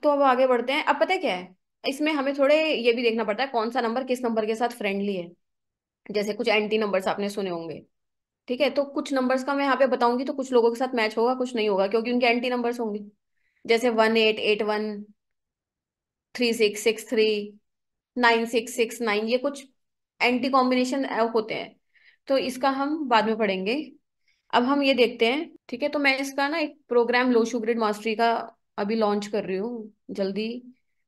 तो अब आगे बढ़ते हैं। अब पता है क्या है, इसमें हमें थोड़े ये भी देखना पड़ता है कौन सा नंबर किस नंबर के साथ फ्रेंडली है। जैसे कुछ एंटी नंबर्स आपने सुने होंगे। ठीक है, तो कुछ नंबर्स का मैं यहाँ पे बताऊंगी तो कुछ लोगों के साथ मैच होगा, कुछ नहीं होगा, क्योंकि उनके एंटी नंबर्स होंगे। जैसे 1881, 3663, 9669, ये कुछ एंटी कॉम्बिनेशन होते हैं। तो इसका हम बाद में पढ़ेंगे। अब हम ये देखते हैं। ठीक है, तो मैं इसका ना एक प्रोग्राम लोशू ग्रिड मास्टरी का अभी लॉन्च कर रही हूँ जल्दी।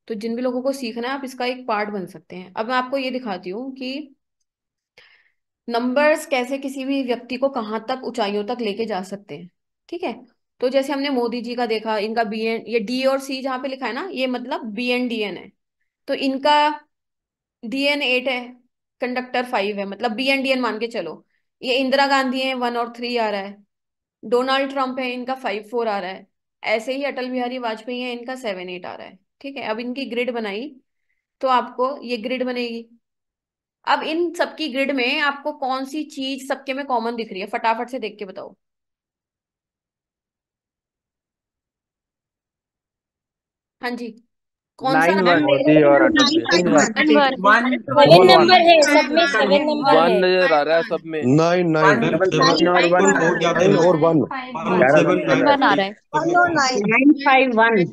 तो जिन भी लोगों को सीखना है आप इसका एक पार्ट बन सकते हैं। अब मैं आपको ये दिखाती हूँ कि नंबर्स कैसे किसी भी व्यक्ति को कहाँ तक ऊंचाइयों तक लेके जा सकते हैं। ठीक है, तो जैसे हमने मोदी जी का देखा, इनका बी एन, ये डी और सी जहाँ पे लिखा है ना, ये मतलब बी एन डी एन है। तो इनका डी एन 8 है, कंडक्टर 5 है, मतलब बी एन डी एन मान के चलो। ये इंदिरा गांधी है, 1 और 3 आ रहा है। डोनाल्ड ट्रंप है, इनका 5 4 आ रहा है। ऐसे ही अटल बिहारी वाजपेयी है, इनका 7 8 आ रहा है। ठीक है, अब इनकी ग्रिड बनाई तो आपको ये ग्रिड बनेगी। अब इन सबकी ग्रिड में आपको कौन सी चीज सबके में कॉमन दिख रही है, फटाफट से देख के बताओ। हाँ जी, कौन सा नाइन नंबर वन। मोदी और Atal nine Bihari. Five one one one one seven one one. Number है सब में, 7 नंबर वन है। नजर आ रहा है सब में। Nine nine double seven. One और वन बहुत कहाँ है? ज्यादा नाइन और वन। वन ग्यारह सेवन नंबर है। वन आ रहा है। 951।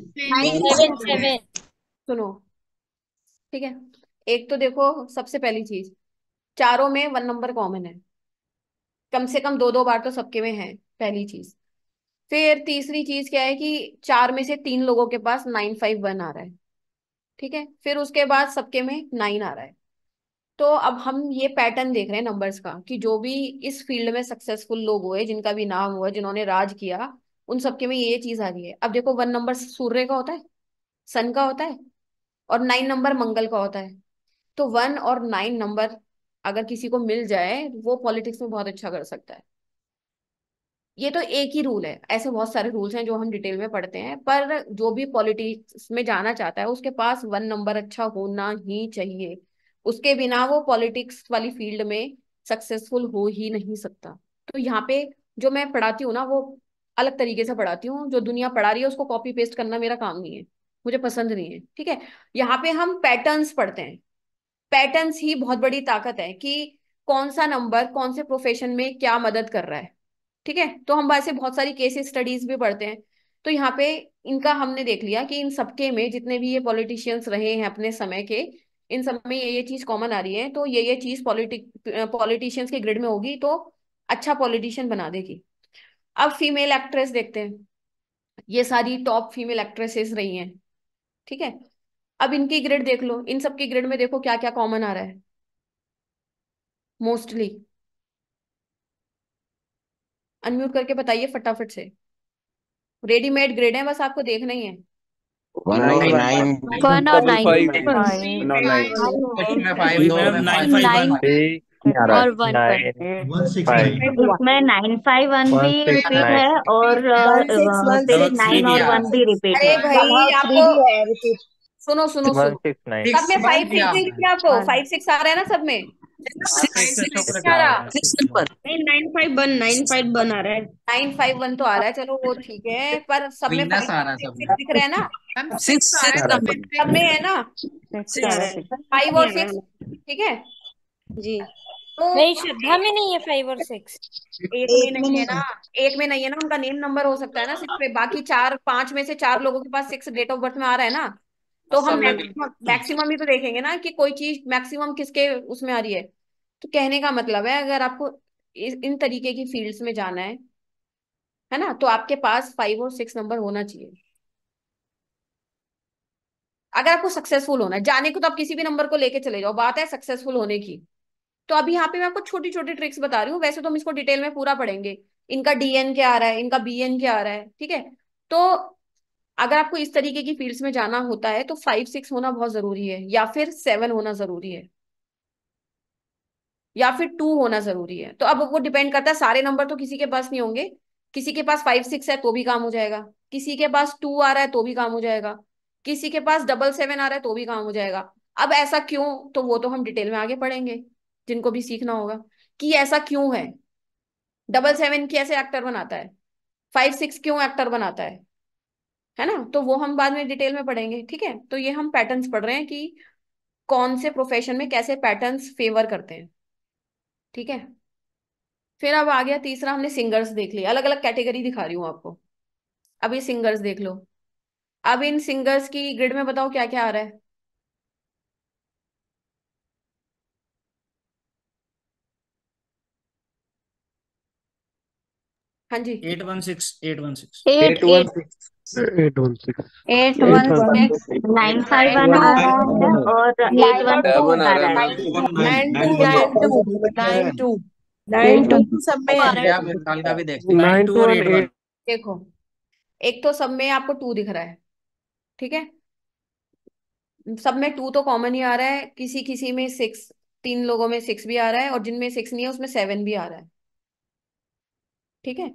7 7। सुनो। ठीक है, एक तो देखो सबसे पहली चीज, चारों में 1 नंबर कॉमन है। कम से कम 2 2 बार तो सबके में है, पहली चीज। फिर तीसरी चीज क्या है कि 4 में से 3 लोगों के पास 951 आ रहा है। ठीक है, फिर उसके बाद सबके में 9 आ रहा है। तो अब हम ये पैटर्न देख रहे हैं नंबर्स का, कि जो भी इस फील्ड में सक्सेसफुल लोग हुए, जिनका भी नाम हुआ, जिन्होंने राज किया, उन सबके में ये चीज आ रही है। अब देखो 1 नंबर सूर्य का होता है, सन का होता है, और 9 नंबर मंगल का होता है। तो 1 और 9 नंबर अगर किसी को मिल जाए, वो पॉलिटिक्स में बहुत अच्छा कर सकता है। ये तो एक ही रूल है, ऐसे बहुत सारे रूल्स हैं जो हम डिटेल में पढ़ते हैं, पर जो भी पॉलिटिक्स में जाना चाहता है उसके पास 1 नंबर अच्छा होना ही चाहिए। उसके बिना वो पॉलिटिक्स वाली फील्ड में सक्सेसफुल हो ही नहीं सकता। तो यहाँ पे जो मैं पढ़ाती हूँ ना, वो अलग तरीके से पढ़ाती हूँ। जो दुनिया पढ़ा रही है उसको कॉपी पेस्ट करना मेरा काम नहीं है, मुझे पसंद नहीं है। ठीक है, यहाँ पे हम पैटर्न्स पढ़ते हैं। पैटर्न्स ही बहुत बड़ी ताकत है कि कौन सा नंबर कौन से प्रोफेशन में क्या मदद कर रहा है। ठीक है, तो हम वैसे बहुत सारी केस स्टडीज भी पढ़ते हैं। तो यहाँ पे इनका हमने देख लिया कि इन सबके में जितने भी ये पॉलिटिशियंस रहे हैं अपने समय के, इन सब में ये चीज कॉमन आ रही है। तो ये चीज पॉलिटिशियंस के ग्रिड में होगी तो अच्छा पॉलिटिशियन बना देगी। अब फीमेल एक्ट्रेस देखते हैं। ये सारी टॉप फीमेल एक्ट्रेसेस रही हैं। ठीक है, अब इनकी ग्रिड देख लो, इन सबकी ग्रिड में देखो क्या क्या कॉमन आ रहा है मोस्टली। अनम्यूट करके बताइए फटाफट से। रेडीमेड ग्रिड है, बस आपको देखना ही है। वन और नाइन नाइन। वन और डबल 9। फाइव। वन और नाइन। इसमें 5 और में nine five five one. 9 three नहीं आ रहा और है। 1 1। Eight one six five. Nine. इसमें 951 भी वन सिक्स रिपीट नाइन। है और वन सिक्स वन फिर सिक्स 9 भी और आ 1 भी रिपीट अरे है। भाई थ्री आपको, भी है रिपीट। सुनो सुनो वन सुनो, सिक्स नाइन। सब में 5 6 वन दिख रहा है आपको, वन 5 6 आ रहा है ना सब में। आप एक 6 से चुप 6 रहे। क्या रहा? नहीं 951 951 आ रहा है। 951 तो आ रहा है, चलो वो ठीक है, पर सब में विन्नर्स फाइव आ रहा है सिक्स सब में। सिक्स दिख रहे हैं ना। मैम 6 आ रहा है सब में। सब में है ना, सिक्स नहीं आ आ रहा रहा है। है, सिक्स। 5 और 6। ठीक है, जी। तो नहीं, श्रद्धा में नहीं है 5 और 6। एक में एक में नहीं है ना, नहीं। एक में नहीं है ना, उनका नेम नंबर हो सकता है ना 6 पे, बाकी 4 5 में से 4 लोगों के पास 6 डेट ऑफ बर्थ में आ रहा है ना। तो हम मैक्सिमम मैक्सिमम ही तो देखेंगे ना कि कोई चीज मैक्सिमम किसके उसमें आ रही है। तो कहने का मतलब है, अगर आपको इन तरीके की फील्ड्स में जाना है ना, तो आपके पास 5 और 6 नंबर होना चाहिए। अगर आपको सक्सेसफुल होना है, जाने को तो आप किसी भी नंबर को लेके चले जाओ, बात है सक्सेसफुल होने की। तो अभी यहाँ पे मैं आपको छोटी छोटी ट्रिक्स बता रही हूँ, वैसे तो हम इसको डिटेल में पूरा पढ़ेंगे। इनका डीएन क्या आ रहा है, इनका बीएन क्या आ रहा है। ठीक है, तो अगर आपको इस तरीके की फील्ड्स में जाना होता है तो 5 6 होना बहुत जरूरी है, या फिर 7 होना जरूरी है, या फिर 2 होना जरूरी है। तो अब वो डिपेंड करता है, सारे नंबर तो किसी के पास नहीं होंगे। किसी के पास 5 6 है तो भी काम हो जाएगा, किसी के पास 2 आ रहा है तो भी काम हो जाएगा, किसी के पास 7 7 आ रहा है तो भी काम हो जाएगा। अब ऐसा क्यों, तो वो तो हम डिटेल में आगे पढ़ेंगे, जिनको भी सीखना होगा कि ऐसा क्यों है। 7 7 कैसे एक्टर बनाता है, 5 6 क्यों एक्टर बनाता है। है ना, तो वो हम बाद में डिटेल में पढ़ेंगे। ठीक है, तो ये हम पैटर्न्स पढ़ रहे हैं कि कौन से प्रोफेशन में कैसे पैटर्न्स फेवर करते हैं। ठीक है, फिर अब आ गया तीसरा, हमने सिंगर्स देख लिया, अलग अलग कैटेगरी दिखा रही हूँ आपको। अब ये सिंगर्स देख लो। अब इन सिंगर्स की ग्रिड में बताओ क्या क्या आ रहा है। हाँ जी, 816 816 8 8 1 8 6 8 1 6 8 8 1 1 6 9 5 1 आ रहा है और 8 1 7 आ आ रहा रहा है है। मैम। 9 2 9 2 सब में है। चलिए आप विशाल का भी देखते हैं, 9 9 2 to और 1 8 1। 8। देखो, एक तो सब में आपको 2 दिख रहा है। ठीक है, सब में 2 तो कॉमन ही आ रहा है, किसी किसी में 6, 3 लोगों में 6 भी आ रहा है, और जिनमें 6 नहीं है उसमें 7 भी आ रहा है। ठीक है,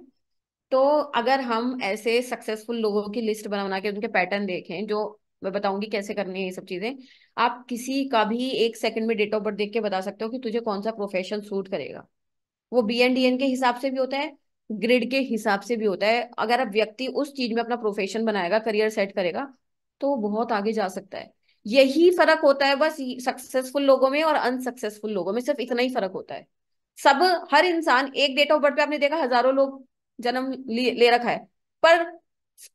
तो अगर हम ऐसे सक्सेसफुल लोगों की लिस्ट बना बना के उनके पैटर्न देखें, जो मैं बताऊंगी कैसे करनी है ये सब चीजें, आप किसी का भी 1 सेकंड में डेट ऑफ बर्थ देख के बता सकते हो कि तुझे कौन सा प्रोफेशन सूट करेगा। वो BNDN के हिसाब से भी होता है, ग्रिड के हिसाब से भी होता है। अगर अब व्यक्ति उस चीज में अपना प्रोफेशन बनाएगा, करियर सेट करेगा, तो वो बहुत आगे जा सकता है। यही फर्क होता है बस सक्सेसफुल लोगों में और अनसक्सेसफुल लोगों में, सिर्फ इतना ही फर्क होता है। सब, हर इंसान एक डेट ऑफ बर्थ पे, आपने देखा हजारों लोग जन्म ले रखा है, पर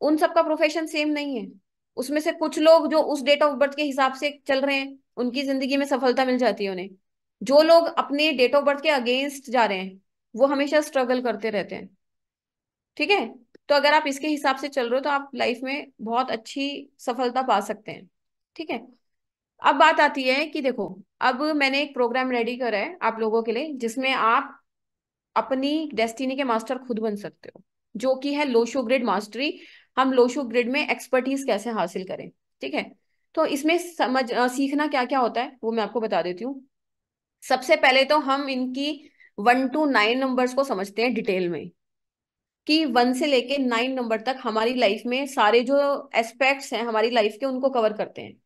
उन सबका प्रोफेशन सेम नहीं है। उसमें से कुछ लोग जो उस डेट ऑफ बर्थ के हिसाब से चल रहे हैं, उनकी जिंदगी में सफलता मिल जाती है उन्हें। जो लोग अपने डेट ऑफ बर्थ के अगेंस्ट जा रहे हैं, वो हमेशा स्ट्रगल करते रहते हैं। ठीक है, तो अगर आप इसके हिसाब से चल रहे हो तो आप लाइफ में बहुत अच्छी सफलता पा सकते हैं। ठीक है, अब बात आती है कि देखो, अब मैंने एक प्रोग्राम रेडी करा है आप लोगों के लिए, जिसमें आप अपनी डेस्टिनी के मास्टर खुद बन सकते हो, जो कि है लोशो ग्रिड मास्टरी। हम लोशो ग्रिड में एक्सपर्टीज कैसे हासिल करें। ठीक है, तो इसमें सीखना क्या क्या होता है वो मैं आपको बता देती हूँ। सबसे पहले तो हम इनकी 1 to 9 नंबर्स को समझते हैं डिटेल में, कि 1 से लेके 9 नंबर तक हमारी लाइफ में सारे जो एस्पेक्ट्स हैं हमारी लाइफ के, उनको कवर करते हैं।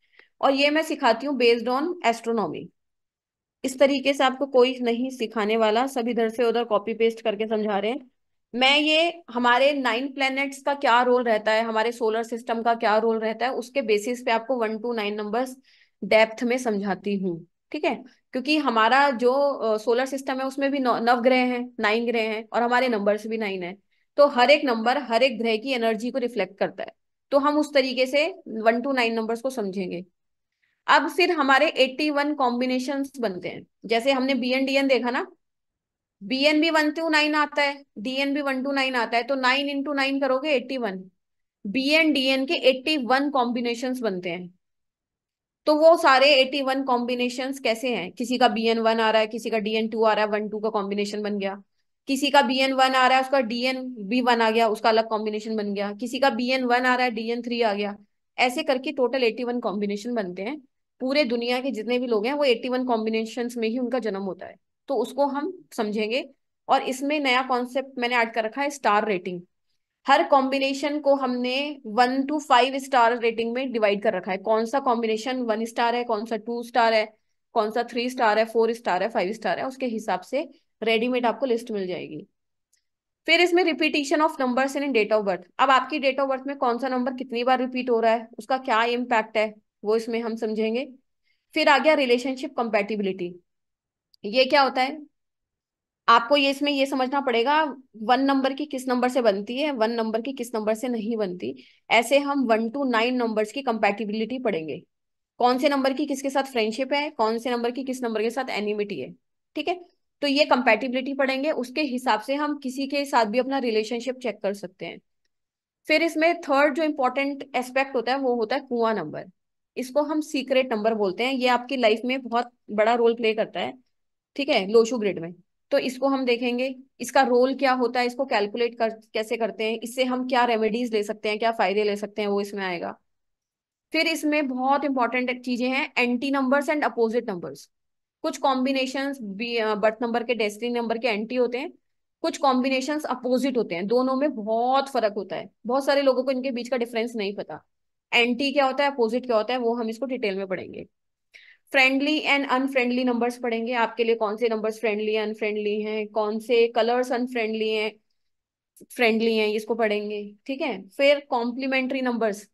और ये मैं सिखाती हूँ बेस्ड ऑन एस्ट्रोनॉमी। इस तरीके से आपको कोई नहीं सिखाने वाला, सब इधर से उधर कॉपी पेस्ट करके समझा रहे हैं। मैं ये हमारे 9 प्लैनेट्स का क्या रोल रहता है, हमारे सोलर सिस्टम का क्या रोल रहता है, उसके बेसिस पे आपको 1 to 9 नंबर्स डेप्थ में समझाती हूँ। ठीक है, क्योंकि हमारा जो सोलर सिस्टम है उसमें भी 9 ग्रह हैं, 9 ग्रह हैं, और हमारे नंबर्स भी 9 है। तो हर एक नंबर हर एक ग्रह की एनर्जी को रिफ्लेक्ट करता है। तो हम उस तरीके से 1 to 9 नंबर्स को समझेंगे। अब फिर हमारे 81 कॉम्बिनेशंस बनते हैं। जैसे हमने BN DN देखा ना, BN भी 1 to 9 आता है, DN भी 1 to 9 आता है, तो 9 into 9 करोगे 81। BN DN के 81 कॉम्बिनेशंस बनते हैं। तो वो सारे 81 कॉम्बिनेशंस कैसे हैं, किसी का BN1 आ रहा है, किसी का DN2 आ रहा है, 1 2 का कॉम्बिनेशन बन गया। किसी का BN1 आ रहा है, उसका DN भी 1 आ गया, उसका अलग कॉम्बिनेशन बन गया। किसी का BN1 आ रहा है, DN3 आ गया। ऐसे करके टोटल 81 कॉम्बिनेशन बनते हैं। पूरे दुनिया के जितने भी लोग हैं वो 81 कॉम्बिनेशन में ही उनका जन्म होता है। तो उसको हम समझेंगे। और इसमें नया कॉन्सेप्ट मैंने ऐड कर रखा है, स्टार रेटिंग। हर कॉम्बिनेशन को हमने 1 to 5 स्टार रेटिंग में डिवाइड कर रखा है। कौन सा कॉम्बिनेशन 1 स्टार है, कौन सा 2 स्टार है, कौन सा 3 स्टार है, 4 स्टार है, 5 स्टार है, उसके हिसाब से रेडीमेड आपको लिस्ट मिल जाएगी। फिर इसमें repetition of numbers in date of birth. अब आपकी डेट ऑफ बर्थ में कौन सा नंबर कितनी बार रिपीट हो रहा है, उसका क्या इम्पैक्ट है, वो इसमें हम समझेंगे। फिर आ गया रिलेशनशिप कंपैटिबिलिटी। ये क्या होता है, आपको ये इसमें ये समझना पड़ेगा 1 नंबर की किस नंबर से बनती है, 1 नंबर की किस नंबर से नहीं बनती। ऐसे हम 1 to 9 नंबर्स की कंपैटिबिलिटी पढ़ेंगे। कौन से नंबर की किसके साथ फ्रेंडशिप है, कौन से नंबर की किस नंबर के साथ एनिमिटी है। ठीक है, तो ये कंपैटिबिलिटी पढ़ेंगे, उसके हिसाब से हम किसी के साथ भी अपना रिलेशनशिप चेक कर सकते हैं। फिर इसमें थर्ड जो इंपॉर्टेंट एस्पेक्ट होता है वो होता है कुआं नंबर। इसको हम सीक्रेट नंबर बोलते हैं, ये आपकी लाइफ में बहुत बड़ा रोल प्ले करता है। ठीक है, लोशो ग्रिड में। तो इसको हम देखेंगे, इसका रोल क्या होता है, इसको कैलकुलेट कर कैसे करते हैं, इससे हम क्या रेमेडीज ले सकते हैं, क्या फायदे ले सकते हैं, वो इसमें आएगा। फिर इसमें बहुत इंपॉर्टेंट चीजें हैं, anti numbers and opposite numbers. कुछ कॉम्बिनेशंस बर्थ नंबर के डेस्टिनी नंबर के एंटी होते हैं, कुछ कॉम्बिनेशंस अपोजिट होते हैं। दोनों में बहुत फर्क होता है, बहुत सारे लोगों को इनके बीच का डिफरेंस नहीं पता। एंटी क्या होता है, अपोजिट क्या होता है, वो हम इसको डिटेल में पढ़ेंगे। फ्रेंडली एंड अनफ्रेंडली नंबर्स पढ़ेंगे, आपके लिए कौन से नंबर्स फ्रेंडली अनफ्रेंडली हैं, कौन से कलर्स अनफ्रेंडली हैं। फ्रेंडली हैं, इसको पढ़ेंगे। ठीक है, फिर कॉम्प्लीमेंट्री नंबर्स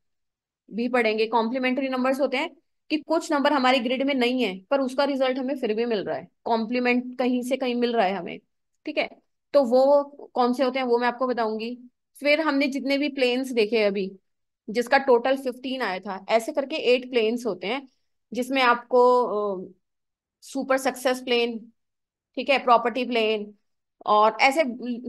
भी पढ़ेंगे। कॉम्प्लीमेंट्री नंबर्स होते हैं कि कुछ नंबर हमारे ग्रिड में नहीं है पर उसका रिजल्ट हमें फिर भी मिल रहा है, कॉम्प्लीमेंट कहीं से कहीं मिल रहा है हमें। ठीक है, तो वो कौन से होते हैं वो मैं आपको बताऊंगी। फिर हमने जितने भी प्लेन्स देखे अभी, जिसका टोटल 15 आया था, ऐसे करके 8 प्लेन्स होते हैं जिसमें आपको सुपर सक्सेस प्लेन, ठीक है, प्रॉपर्टी प्लेन, और ऐसे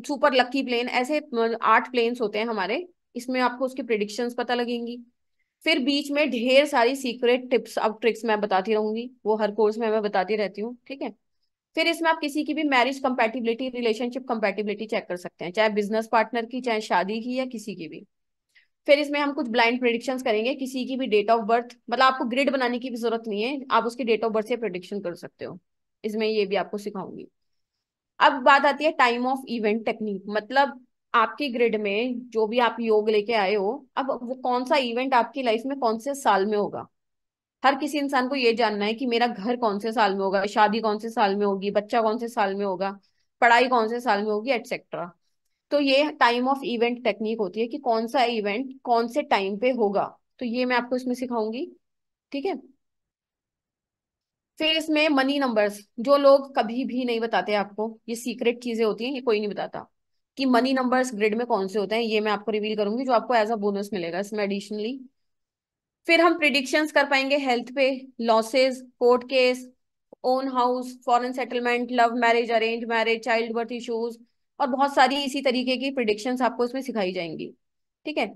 सुपर लकी प्लेन, ऐसे 8 प्लेन्स होते हैं हमारे। इसमें आपको उसकी प्रिडिक्शंस पता लगेंगी। फिर बीच में ढेर सारी सीक्रेट टिप्स अब ट्रिक्स मैं बताती रहूंगी, वो हर कोर्स में मैं बताती रहती हूँ। ठीक है, फिर इसमें आप किसी की भी marriage compatibility, relationship compatibility check कर सकते हैं, चाहे बिजनेस पार्टनर की, चाहे शादी की, या किसी की भी। फिर इसमें हम कुछ ब्लाइंड प्रिडिक्शंस करेंगे, किसी की भी डेट ऑफ बर्थ, मतलब आपको ग्रिड बनाने की भी जरूरत नहीं है, आप उसकी डेट ऑफ बर्थ से प्रिडिक्शन कर सकते हो। इसमें ये भी आपको सिखाऊंगी। अब बात आती है टाइम ऑफ इवेंट टेक्निक, मतलब आपकी ग्रिड में जो भी आप योग लेके आए हो, अब वो कौन सा इवेंट आपकी लाइफ में कौन से साल में होगा। हर किसी इंसान को ये जानना है कि मेरा घर कौन से साल में होगा, शादी कौन से साल में होगी, बच्चा कौन से साल में होगा, पढ़ाई कौन से साल में होगी, एटसेट्रा। तो ये टाइम ऑफ इवेंट टेक्निक होती है कि कौन सा इवेंट कौन से टाइम पे होगा। तो ये मैं आपको इसमें सिखाऊंगी। ठीक है, फिर इसमें मनी नंबर्स, जो लोग कभी भी नहीं बताते आपको, ये सीक्रेट चीजें होती हैं, ये कोई नहीं बताता कि मनी नंबर्स ग्रिड में कौन से होते हैं, ये मैं आपको रिवील करूंगी, जो आपको एज अ बोनस मिलेगा इसमें एडिशनली। फिर हम प्रिडिक्शंस कर पाएंगे हेल्थ पे, losses, court case, own house, foreign settlement, love marriage, arrange marriage, child birth issues, और बहुत सारी इसी तरीके की प्रिडिक्शंस आपको इसमें सिखाई जाएंगी। ठीक है,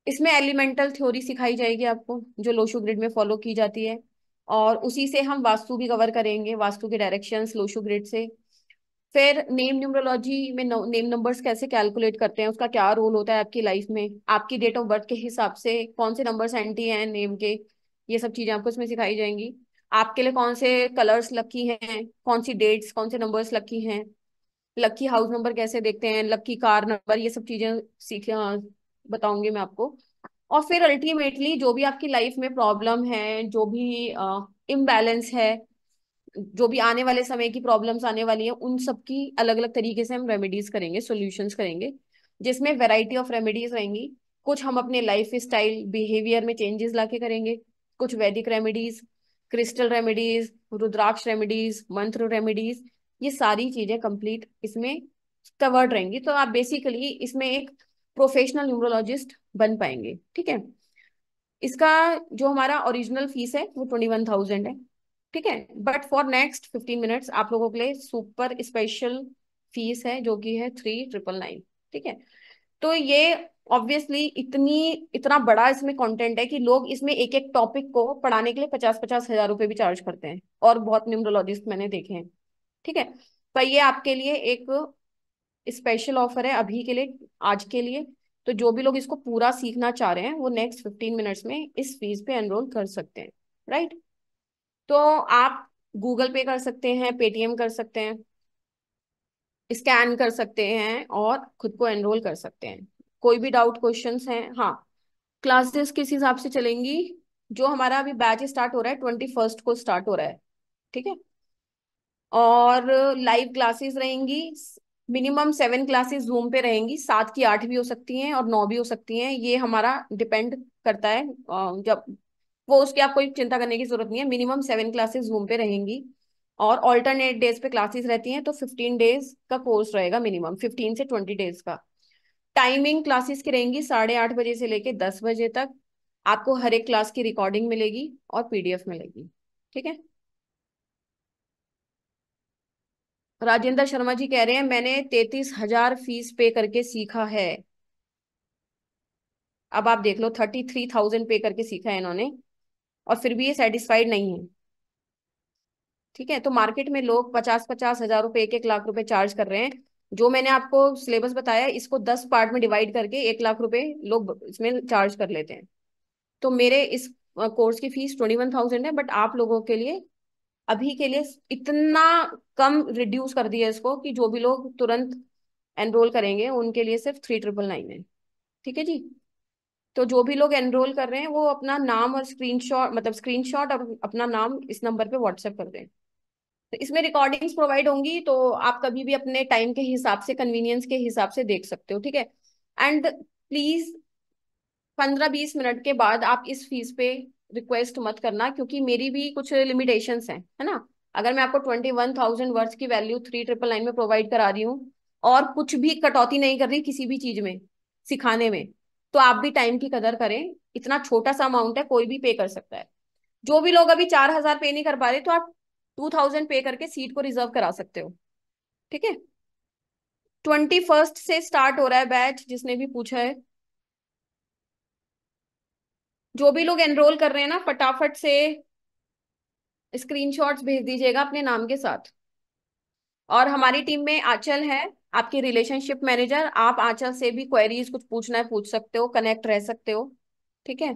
इसमें एलिमेंटल थ्योरी सिखाई जाएगी आपको, जो लोशो ग्रिड में फॉलो की जाती है, और उसी से हम वास्तु भी कवर करेंगे, वास्तु के डायरेक्शंस लोशो ग्रिड से। फिर नेम न्यूमरोलॉजी में नेम नंबर्स कैसे कैलकुलेट करते हैं, उसका क्या रोल होता है आपकी लाइफ में, आपकी डेट ऑफ बर्थ के हिसाब से कौन से नंबर्स एंटी हैं नेम के, ये सब चीजें आपको इसमें सिखाई जाएंगी। आपके लिए कौन से कलर्स लकी हैं, कौन सी डेट्स, कौन से नंबर्स लकी हैं, लकी हाउस नंबर कैसे देखते हैं, लकी कार नंबर, ये सब चीजें सीख बताऊंगी मैं आपको। और फिर अल्टीमेटली जो भी आपकी लाइफ में प्रॉब्लम है, जो भी इम्बैलेंस है, जो भी आने वाले समय की प्रॉब्लम्स आने वाली है, उन सब की अलग अलग तरीके से हम रेमेडीज करेंगे, सॉल्यूशंस करेंगे, जिसमें वैरायटी ऑफ रेमेडीज रहेंगी। कुछ हम अपने लाइफ स्टाइल बिहेवियर में चेंजेस लाके करेंगे, कुछ वैदिक रेमेडीज, क्रिस्टल रेमेडीज, रुद्राक्ष रेमेडीज, मंत्र रेमेडीज, ये सारी चीजें कंप्लीट इसमें कवर्ड रहेंगी। तो आप बेसिकली इसमें एक प्रोफेशनल न्यूमरोलॉजिस्ट बन पाएंगे। ठीक है, इसका जो हमारा ओरिजिनल फीस है वो 21,000 है। ठीक है, बट फॉर नेक्स्ट 15 मिनट्स आप लोगों के लिए सुपर स्पेशल फीस है, जो कि है 3,999। ठीक है, तो ये ऑब्वियसली इतना बड़ा इसमें कंटेंट है कि लोग इसमें एक एक टॉपिक को पढ़ाने के लिए 50-50 हज़ार रुपए भी चार्ज करते हैं, और बहुत न्यूमरोलॉजिस्ट मैंने देखे हैं। ठीक है, पर ये आपके लिए एक स्पेशल ऑफर है अभी के लिए, आज के लिए। तो जो भी लोग इसको पूरा सीखना चाह रहे हैं वो नेक्स्ट 15 मिनट्स में इस फीस पे एनरोल कर सकते हैं। राइट, तो आप गूगल पे कर सकते हैं, पेटीएम कर सकते हैं, स्कैन कर सकते हैं, और खुद को एनरोल कर सकते हैं। कोई भी डाउट क्वेश्चंस हैं? हाँ, क्लासेस किस हिसाब से चलेंगी, जो हमारा अभी बैच स्टार्ट हो रहा है 21 को स्टार्ट हो रहा है। ठीक है, और लाइव क्लासेस रहेंगी, मिनिमम 7 क्लासेस जूम पे रहेंगी, 7 की 8 भी हो सकती हैं और 9 भी हो सकती हैं, ये हमारा डिपेंड करता है। जब वो उसकी आप कोई चिंता करने की जरूरत नहीं है, मिनिमम 7 क्लासेस जूम पे रहेंगी, और ऑल्टरनेट डेज पे क्लासेस रहती हैं, तो 15 डेज का कोर्स रहेगा, मिनिमम 15 से 20 डेज का। टाइमिंग क्लासेस की रहेंगी 8:30 बजे से लेके 10 बजे तक। आपको हर एक क्लास की रिकॉर्डिंग मिलेगी और पीडीएफ मिलेगी। ठीक है, राजेंद्र शर्मा जी कह रहे हैं मैंने 33,000 फीस पे करके सीखा है। अब आप देख लो, 33,000 पे करके सीखा है इन्होंने, और फिर भी ये सेटिस्फाइड नहीं है। ठीक है, तो मार्केट में लोग 50-50 हज़ार रुपए, 1-1 लाख रुपए चार्ज कर रहे हैं। जो मैंने आपको सिलेबस बताया, इसको 10 पार्ट में डिवाइड करके 1 लाख रुपए लोग इसमें चार्ज कर लेते हैं। तो मेरे इस कोर्स की फीस 21,000 है, बट आप लोगों के लिए अभी के लिए इतना कम रिड्यूस कर दिया इसको कि जो भी लोग तुरंत एनरोल करेंगे उनके लिए सिर्फ 3,999 है। ठीक है जी, तो जो भी लोग एनरोल कर रहे हैं वो अपना नाम और स्क्रीनशॉट, मतलब स्क्रीनशॉट और अपना नाम इस नंबर पे व्हाट्सएप कर दें। तो इसमें रिकॉर्डिंग्स प्रोवाइड होंगी, तो आप कभी भी अपने टाइम के हिसाब से, कन्वीनियंस के हिसाब से देख सकते हो, ठीक है। एंड प्लीज 15-20 मिनट के बाद आप इस फीस पे रिक्वेस्ट मत करना, क्योंकि मेरी भी कुछ लिमिटेशंस हैं, है ना। अगर मैं आपको 21,000 वर्ड्स की वैल्यू 3,999 में प्रोवाइड करा रही हूँ और कुछ भी कटौती नहीं कर रही किसी भी चीज में सिखाने में, तो आप भी टाइम की कदर करें। इतना छोटा सा अमाउंट है, कोई भी पे कर सकता है। जो भी लोग अभी 4,000 पे नहीं कर पा रहे, तो आप 2,000 पे करके सीट को रिजर्व करा सकते हो, ठीक है। 21 से स्टार्ट हो रहा है बैच, जिसने भी पूछा है। जो भी लोग एनरोल कर रहे हैं ना, फटाफट से स्क्रीनशॉट्स भेज दीजिएगा अपने नाम के साथ। और हमारी टीम में आंचल है, आपकी रिलेशनशिप मैनेजर। आप आंचल से भी क्वेरीज कुछ पूछना है पूछ सकते हो, कनेक्ट रह सकते हो, ठीक है।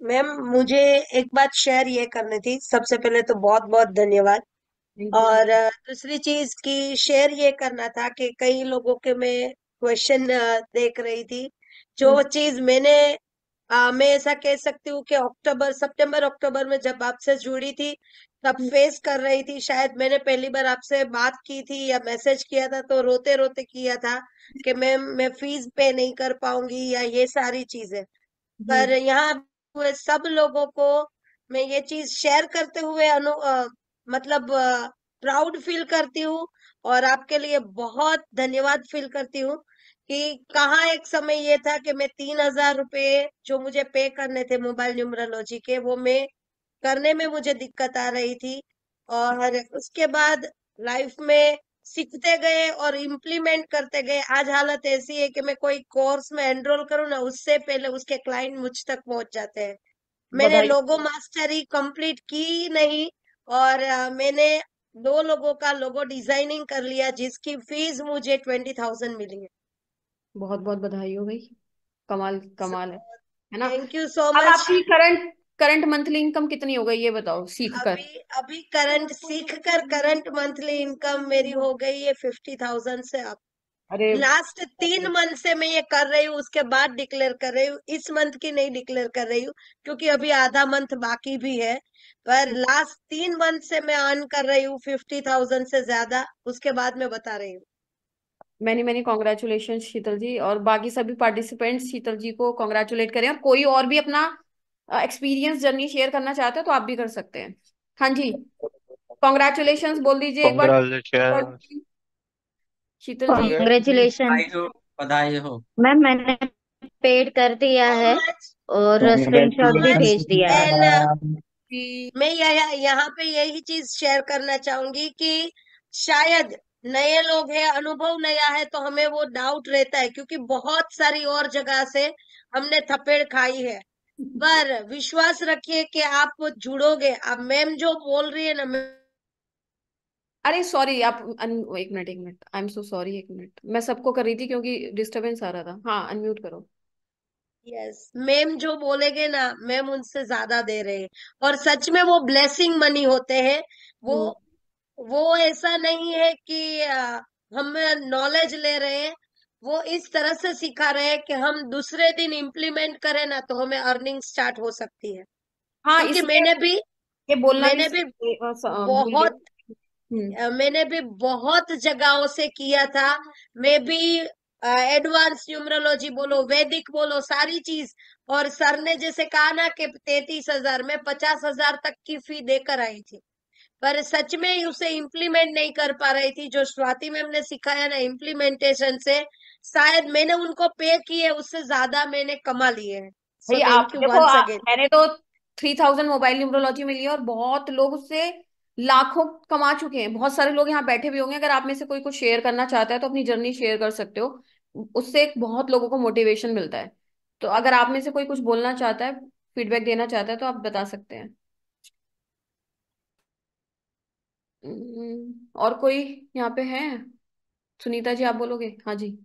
मैम मुझे एक बात शेयर ये करनी थी। सबसे पहले तो बहुत बहुत धन्यवाद। Thank you. और दूसरी चीज की शेयर ये करना था कि कई लोगों के मैं क्वेश्चन देख रही थी। जो चीज मैं ऐसा कह सकती हूँ कि अक्टूबर सितंबर अक्टूबर में जब आपसे जुड़ी थी तब फेस कर रही थी। शायद मैंने पहली बार आपसे बात की थी या मैसेज किया था तो रोते रोते किया था कि मैं फीस पे नहीं कर पाऊंगी या ये सारी चीजें। पर यहाँ हुए सब लोगों को मैं ये चीज शेयर करते हुए मतलब प्राउड फील करती हूँ और आपके लिए बहुत धन्यवाद फील करती हूँ कि कहाँ एक समय ये था कि मैं 3,000 रुपये जो मुझे पे करने थे मोबाइल न्यूमरोलॉजी के, वो मैं करने में मुझे दिक्कत आ रही थी। और उसके बाद लाइफ में सीखते गए और इम्प्लीमेंट करते गए। आज हालत ऐसी है कि मैं कोई कोर्स में एनरोल करूँ ना, उससे पहले उसके क्लाइंट मुझ तक पहुंच जाते हैं। मैंने बधाई। लोगो मास्टरी कंप्लीट की नहीं और मैंने 2 लोगों का लोगो डिजाइनिंग कर लिया जिसकी फीस मुझे 20,000 मिली है। बहुत बहुत बधाई हो भाई, कमाल कमाल है ना। थैंक यू सो अब मच। आपकी करंट करंट मंथली इनकम कितनी हो गई, ये बताओ सीख कर। अभी अभी करंट सीख कर करंट मंथली इनकम मेरी हो गई है 50,000 से अब। अरे लास्ट 3 मंथ से मैं ये कर रही हूँ, उसके बाद डिक्लेयर कर रही हूँ। इस मंथ की नहीं डिक्लेयर कर रही हूँ क्योंकि अभी आधा मंथ बाकी भी है। पर लास्ट 3 मंथ से मैं अर्न कर रही हूँ 50,000 से ज्यादा। उसके बाद मैं बता रही हूँ। मैनी मैनी कॉन्ग्रेचुलेशन शीतल जी, और बाकी सभी पार्टिसिपेंट्स शीतल जी को कॉन्ग्रेचुलेट करें। और कोई और भी अपना एक्सपीरियंस जर्नी शेयर करना चाहते हो तो आप भी कर सकते हैं। हाँ जी, कॉन्ग्रेचुलेशंस बोल दीजिए एक बार Congratulations. शीतल जी। कॉन्ग्रेचुलेशन। बधाई हो, बधाई हो। मैम मैंने पेड कर दिया सो है मच और स्क्रीनशॉट भी भेज दिया है। एंड कि मैं यहाँ पे यही चीज शेयर करना चाहूंगी कि शायद नए लोग हैं, अनुभव नया है तो हमें वो डाउट रहता है क्योंकि बहुत सारी और जगह से हमने थपेड़ खाई है। पर विश्वास रखिए कि आप जुड़ोगे। अब मैम जो बोल रही है ना, अरे सॉरी आप एक मिनट एक minute, I am so sorry, एक मिनट, मैं सबको कर रही थी क्योंकि डिस्टरबेंस आ रहा था। हाँ, अनम्यूट करो। यस मैम जो बोलेगे ना मैम उनसे ज्यादा दे रहे हैं। और सच में वो ब्लेसिंग मनी होते हैं। वो हम्म। वो ऐसा नहीं है कि हम नॉलेज ले रहे हैं। वो इस तरह से सिखा रहे हैं कि हम दूसरे दिन इम्प्लीमेंट करें ना तो हमें अर्निंग स्टार्ट हो सकती है। हाँ, क्योंकि इसमें ये बोलना भी मैंने भी भूल गए। बहुत मैंने भी बहुत जगहों से किया था। मैं भी एडवांस न्यूमरोलॉजी बोलो, वैदिक बोलो, सारी चीज। और सर ने जैसे कहा ना कि 33,000 में 50,000 तक की फी देकर आई थी। पर सच में उसे इम्प्लीमेंट नहीं कर पा रही थी। जो स्वाति मैम ने सिखाया ना इम्प्लीमेंटेशन से, शायद मैंने उनको पे किए उससे ज्यादा मैंने कमा लिए हैं। सो भाई आप थैंक यू देखो, वंस अगेन। मैंने तो 3,000 मोबाइल न्यूमरोलॉजी में लिया और बहुत लोग उससे लाखों कमा चुके हैं। बहुत सारे लोग यहाँ बैठे भी होंगे, अगर आप में से कोई कुछ शेयर करना चाहता है तो अपनी जर्नी शेयर कर सकते हो। उससे बहुत लोगों को मोटिवेशन मिलता है। तो अगर आप में से कोई कुछ बोलना चाहता है, फीडबैक देना चाहता है, तो आप बता सकते हैं। और कोई यहाँ पे है? सुनीता जी आप बोलोगे? हाँ जी।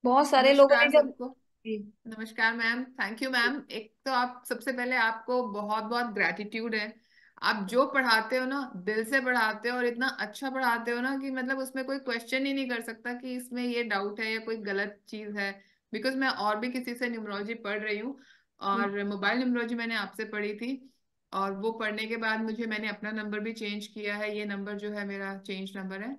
बहुत सारे लोगों ने नमस्कार जब सबको। नमस्कार मैम, थैंक यू मैम। एक तो आप सबसे पहले आपको बहुत बहुत ग्रैटिट्यूड है। आप जो पढ़ाते हो ना दिल से पढ़ाते हो और इतना अच्छा पढ़ाते हो ना कि मतलब उसमें कोई क्वेश्चन ही नहीं कर सकता कि इसमें ये डाउट है या कोई गलत चीज है। बिकॉज मैं और भी किसी से न्यूमरोलॉजी पढ़ रही हूँ और मोबाइल न्यूमरोलॉजी मैंने आपसे पढ़ी थी। और वो पढ़ने के बाद मैंने अपना नंबर भी चेंज किया है। ये नंबर जो है मेरा चेंज नंबर है।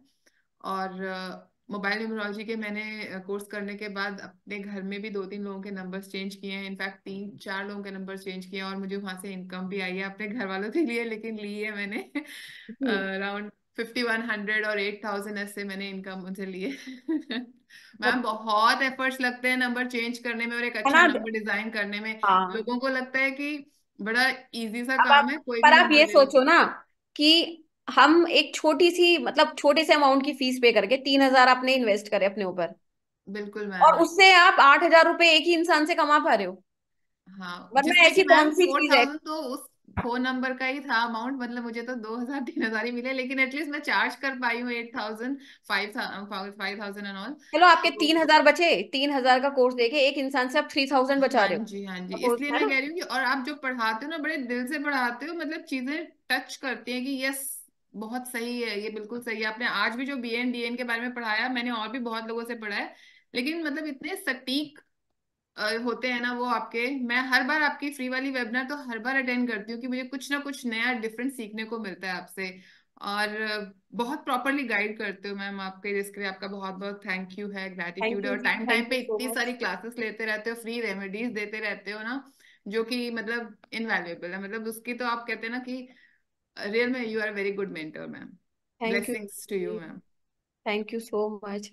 और मोबाइल न्यूमरोलॉजी के मैंने कोर्स करने के बाद अपने घर में भी 2-3 लोगों के नंबर्स चेंज किए हैं। इनफैक्ट 3-4 लोगों के नंबर चेंज किए हैं, और मुझे वहां से इनकम भी आई है अपने घर वालों के लिए, लेकिन ली है मैंने जी। अराउंड 5100 और 8000 ऐसे मैंने इनकम उनसे लिए। मैम बट बहुत एफर्ट्स लगते हैं नंबर चेंज करने में और एक है अच्छा ना। नंबर डिजाइन करने में। हाँ। लोगों को लगता है कि बड़ा इजी सा अब आप, काम है, कोई पर भी आप नंबर ये ले लो। सोचो ना कि हम एक छोटी सी मतलब छोटे से अमाउंट की फीस पे करके 3,000 आपने इन्वेस्ट करे अपने ऊपर, बिल्कुल और मैम। उससे आप 8,000 रुपए एक ही इंसान से कमा पा रहे हो। हाँ, वरना जिसमें कि ऐसी मैम कौन सी फोर चीज है। थाउजेंड तो उस फोन नंबर का ही था अमाउंट, मतलब मुझे तो 2000-3000 ही मिले, लेकिन एटलीस्ट मैं चार्ज कर पाई हूँ 8000, 5,000 एंड ऑल। चलो आपके तो 3,000 बचे, 3,000 का कोर्स देके एक इंसान से आप 3,000 बचा हाँ रहे हो। जी, हाँ जी, सपोज, इसलिए है मैं ना। कह रही हूँ कि और आप जो पढ़ाते हो ना बड़े दिल से पढ़ाते हो, मतलब चीजें टच करती हैं कि यस बहुत सही है, ये बिल्कुल सही है। आपने आज भी जो BN DN के बारे में पढ़ाया, मैंने और भी बहुत लोगों से पढ़ा है, लेकिन मतलब इतने सटीक होते हैं ना वो आपके। मैं हर बार आपकी फ्री वाली वेबिनार तो हर बार अटेंड करती हूँ कि मुझे कुछ ना कुछ नया डिफरेंट सीखने को मिलता है आपसे। और बहुत प्रॉपरली गाइड करते हो मैम, आपके जिसके लिए आपका बहुत बहुत थैंक यू है, थैंक ग्रैटिट्यूड है। यू और जी, टाइम टाइम थैंक पे यू सो इतनी सारी मच। क्लासेस लेते रहते हो, फ्री रेमेडीज देते रहते हो ना, जो कि मतलब इनवैल्यूएबल है। मतलब उसकी तो आप कहते हैं ना कि रियल में you are very good mentor ma'am. Thank you blessings to you जी, ma'am. Thank you so much.